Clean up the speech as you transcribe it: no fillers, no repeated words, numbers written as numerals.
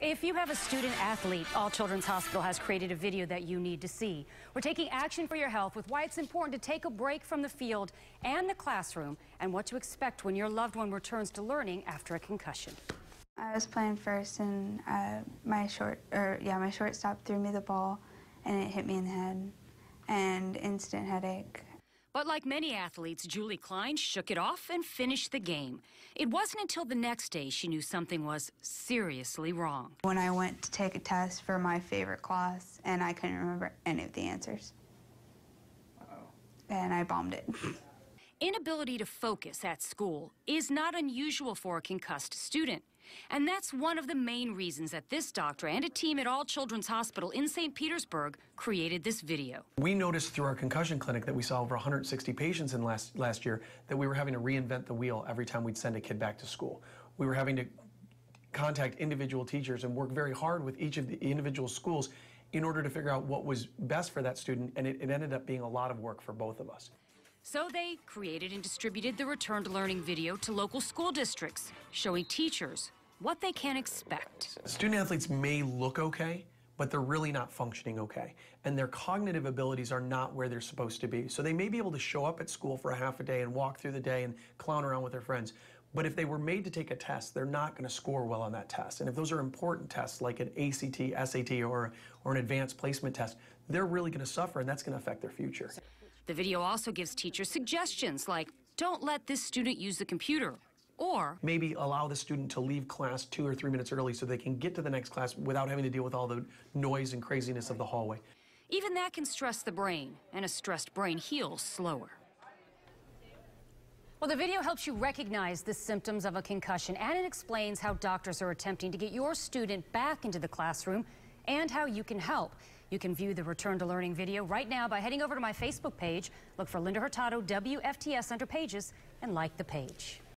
If you have a student athlete, All Children's Hospital has created a video that you need to see. We're taking action for your health with why it's important to take a break from the field and the classroom and what to expect when your loved one returns to learning after a concussion. I was playing first and my shortstop threw me the ball and it hit me in the head and instant headache. But like many athletes, Julie Klein shook it off and finished the game. It wasn't until the next day she knew something was seriously wrong. When I went to take a test for my favorite class, and I couldn't remember any of the answers. And I bombed it. Inability to focus at school is not unusual for a concussed student. And that's one of the main reasons that this doctor and a team at All Children's Hospital in St. Petersburg created this video. We noticed through our concussion clinic that we saw over 160 patients in last year that we were having to reinvent the wheel every time we'd send a kid back to school. We were having to contact individual teachers and work very hard with each of the individual schools in order to figure out what was best for that student, and it ended up being a lot of work for both of us. So they created and distributed the Return to Learning video to local school districts, showing teachers what they can expect. Student athletes may look okay, but they're really not functioning okay. And their cognitive abilities are not where they're supposed to be. So they may be able to show up at school for a half a day and walk through the day and clown around with their friends. But if they were made to take a test, they're not going to score well on that test. And if those are important tests like an ACT, SAT, or an advanced placement test, they're really going to suffer, and that's going to affect their future. The video also gives teachers suggestions like, don't let this student use the computer, or maybe allow the student to leave class 2 or 3 minutes early so they can get to the next class without having to deal with all the noise and craziness of the hallway. Even that can stress the brain, and a stressed brain heals slower. Well, the video helps you recognize the symptoms of a concussion, and it explains how doctors are attempting to get your student back into the classroom and how you can help. You can view the Return to Learning video right now by heading over to my Facebook page. Look for Linda Hurtado, WFTS under Pages, and like the page.